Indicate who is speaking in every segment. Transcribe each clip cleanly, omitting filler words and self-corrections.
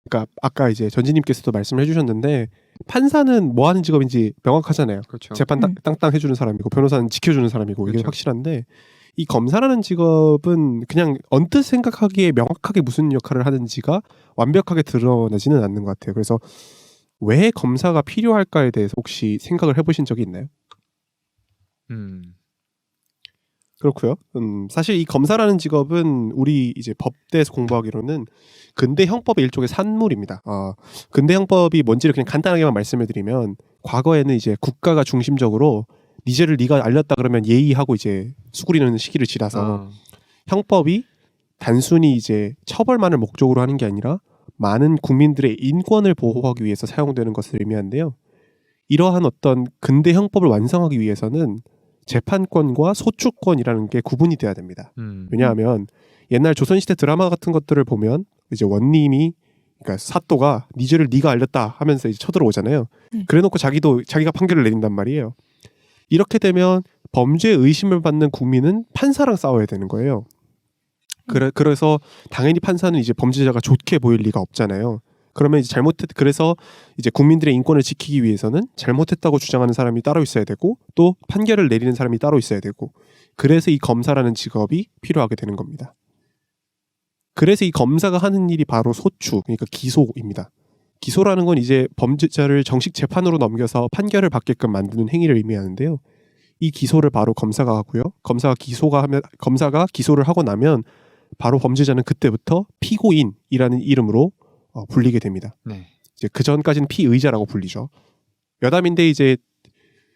Speaker 1: 그러니까 아까 이제 전지님께서도 말씀을 해주셨는데 판사는 뭐 하는 직업인지 명확하잖아요.
Speaker 2: 그렇죠.
Speaker 1: 재판 땅땅 해주는 사람이고 변호사는 지켜주는 사람이고 이게
Speaker 2: 그렇죠.
Speaker 1: 확실한데 이 검사라는 직업은 그냥 언뜻 생각하기에 명확하게 무슨 역할을 하는지가 완벽하게 드러나지는 않는 것 같아요. 그래서 왜 검사가 필요할까에 대해서 혹시 생각을 해보신 적이 있나요? 그렇고요. 사실 이 검사라는 직업은 우리 이제 법대에서 공부하기로는 근대 형법의 일종의 산물입니다. 근대 형법이 뭔지를 그냥 간단하게만 말씀을 드리면 과거에는 이제 국가가 중심적으로 네 죄를 네가 알렸다 그러면 예의하고 이제 수구리는 시기를 지나서 형법이 단순히 이제 처벌만을 목적으로 하는 게 아니라 많은 국민들의 인권을 보호하기 위해서 사용되는 것을 의미하는데요. 이러한 어떤 근대 형법을 완성하기 위해서는 재판권과 소추권이라는 게 구분이 돼야 됩니다. 왜냐하면 옛날 조선시대 드라마 같은 것들을 보면 이제 원님이 그러니까 사또가 네 죄를 네가 알렸다 하면서 이제 쳐들어오잖아요. 그래놓고 자기가 판결을 내린단 말이에요. 이렇게 되면 범죄 의심을 받는 국민은 판사랑 싸워야 되는 거예요. 그래서 당연히 판사는 이제 범죄자가 좋게 보일 리가 없잖아요. 그러면 이제 그래서 이제 국민들의 인권을 지키기 위해서는 잘못했다고 주장하는 사람이 따로 있어야 되고 또 판결을 내리는 사람이 따로 있어야 되고 그래서 이 검사라는 직업이 필요하게 되는 겁니다. 그래서 이 검사가 하는 일이 바로 소추, 그러니까 기소입니다. 기소라는 건 이제 범죄자를 정식 재판으로 넘겨서 판결을 받게끔 만드는 행위를 의미하는데요. 이 기소를 바로 검사가 하고요. 검사가 기소를 하고 나면 바로 범죄자는 그때부터 피고인이라는 이름으로 불리게 됩니다.
Speaker 2: 네.
Speaker 1: 이제 그 전까지는 피의자라고 불리죠. 여담인데 이제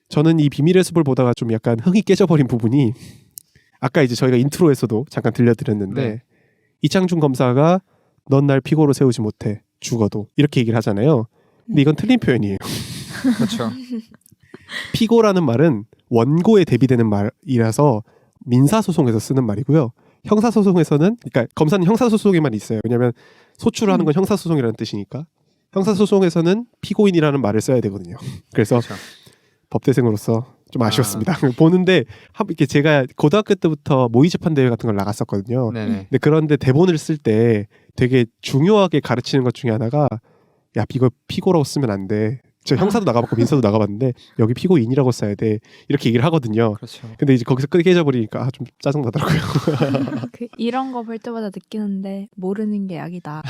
Speaker 1: 저는 이 비밀의 숲을 보다가 좀 약간 흥이 깨져버린 부분이 아까 이제 저희가 인트로에서도 잠깐 들려드렸는데
Speaker 2: 네.
Speaker 1: 이창준 검사가 넌 날 피고로 세우지 못해 죽어도 이렇게 얘기를 하잖아요. 근데 이건 틀린 표현이에요.
Speaker 2: 그렇죠.
Speaker 1: 피고라는 말은 원고에 대비되는 말이라서 민사소송에서 쓰는 말이고요. 형사소송에서는 그러니까 검사는 형사소송에만 있어요. 왜냐하면 소추를 하는 건 형사소송이라는 뜻이니까 형사소송에서는 피고인이라는 말을 써야 되거든요. 그래서
Speaker 2: 그렇죠.
Speaker 1: 법대생으로서 좀 아쉬웠습니다. 보는데 이렇게 제가 고등학교 때부터 모의재판 대회 같은 걸 나갔었거든요.
Speaker 2: 네네.
Speaker 1: 근데 그런데 대본을 쓸 때 되게 중요하게 가르치는 것 중에 하나가 야 이거 피고라고 쓰면 안 돼. 저 형사도 나가봤고 민사도 나가봤는데 여기 피고인이라고 써야 돼. 이렇게 얘기를 하거든요.
Speaker 2: 그렇죠.
Speaker 1: 근데 이제 거기서 깨져버리니까 좀 짜증나더라고요.
Speaker 3: 이런 거 볼 때마다 느끼는데 모르는 게 약이다.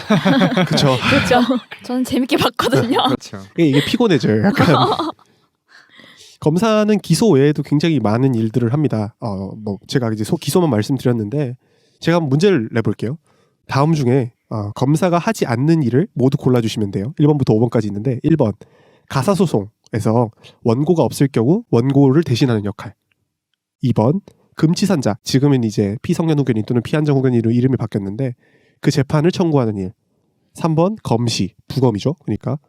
Speaker 1: 그렇죠.
Speaker 3: 그렇죠. 저는 재밌게 봤거든요.
Speaker 2: 그렇죠.
Speaker 1: 이게 피곤해져요. 약간. 검사는 기소 외에도 굉장히 많은 일들을 합니다. 뭐 제가 이제 기소만 말씀드렸는데 제가 한번 문제를 내볼게요. 다음 중에 검사가 하지 않는 일을 모두 골라주시면 돼요. 1번부터 5번까지 있는데 1번 가사소송에서 원고가 없을 경우 원고를 대신하는 역할. 2번 금치산자, 지금은 이제 피성년 후견인 또는 피한정 후견인으로 이름이 바뀌었는데 그 재판을 청구하는 일. 3번 검시, 부검이죠. 그러니까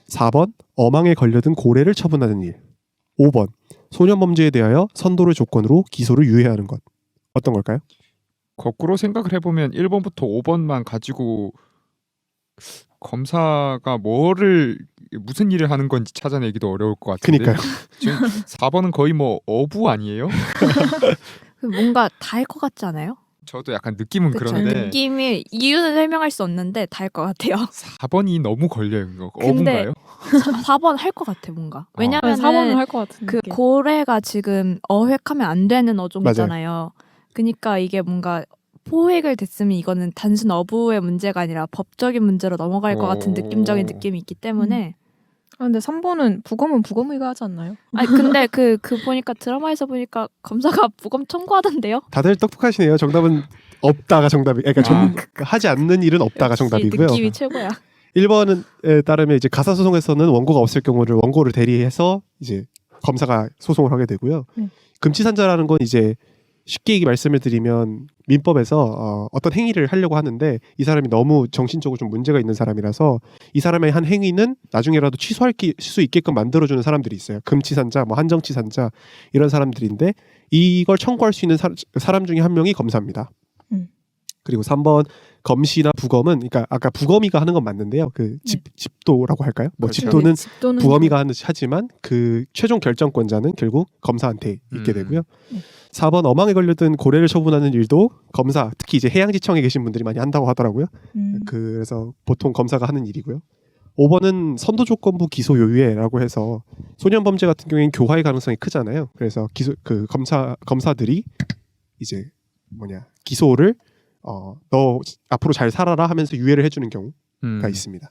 Speaker 1: 4번 어망에 걸려든 고래를 처분하는 일. 5번 소년범죄에 대하여 선도를 조건으로 기소를 유예하는 것. 어떤 걸까요?
Speaker 2: 거꾸로 생각을 해보면 1번부터 5번만 가지고 검사가 무슨 일을 하는 건지 찾아내기도 어려울 것 같은데.
Speaker 1: 그러니까요.
Speaker 2: 지금 4번은 거의 뭐 어부 아니에요?
Speaker 3: 뭔가 다 할 것 같지 않아요?
Speaker 2: 저도 약간 느낌은
Speaker 3: 그쵸?
Speaker 2: 그런데
Speaker 3: 느낌이 이유는 설명할 수 없는데 다 할 것 같아요.
Speaker 2: 4번이 너무 걸려요. 이거.
Speaker 3: 근데
Speaker 2: 어부인가요?
Speaker 3: 4번 할 것 같아 뭔가. 왜냐면
Speaker 4: 4번은 할 것 같은
Speaker 3: 그
Speaker 4: 게.
Speaker 3: 고래가 지금 어획하면 안 되는 어종이잖아요. 그러니까 이게 뭔가 포획을 됐으면 이거는 단순 어부의 문제가 아니라 법적인 문제로 넘어갈 것 같은 느낌적인 느낌이 있기 때문에
Speaker 4: 근데 3번은 부검은 부검의가 하지 않나요?
Speaker 3: 아니 근데 그 보니까 드라마에서 보니까 검사가 부검 청구하던데요?
Speaker 1: 다들 똑똑하시네요. 정답은 없다가 정답이. 그러니까 하지 않는 일은 없다가
Speaker 3: 역시
Speaker 1: 정답이고요.
Speaker 3: 느낌이 최고야.
Speaker 1: 1번에 따르면 이제 가사소송에서는 원고가 없을 경우를 원고를 대리해서 이제 검사가 소송을 하게 되고요. 금치산자라는 건 이제 쉽게 말씀을 드리면 민법에서 어떤 행위를 하려고 하는데 이 사람이 너무 정신적으로 좀 문제가 있는 사람이라서 이 사람의 한 행위는 나중에라도 취소할 수 있게끔 만들어주는 사람들이 있어요. 금치산자, 뭐 한정치산자 이런 사람들인데 이걸 청구할 수 있는 사람 중에 한 명이 검사입니다. 그리고 3번 검시나 부검은 그러니까 아까 부검이가 하는 건 맞는데요. 그 집도라고 할까요? 뭐
Speaker 2: 그렇죠.
Speaker 1: 집도는
Speaker 4: 집도는
Speaker 1: 부검이가 하지만 그 최종 결정권자는 결국 검사한테 있게 되고요. 4번 어망에 걸려든 고래를 처분하는 일도 검사, 특히 이제 해양지청에 계신 분들이 많이 한다고 하더라고요. 그래서 보통 검사가 하는 일이고요. 5번은 선도조건부 기소요유예라고 해서 소년 범죄 같은 경우에는 교화의 가능성이 크잖아요. 그래서 그 검사들이 이제 기소를 너 앞으로 잘 살아라 하면서 유예를 해주는 경우가 있습니다.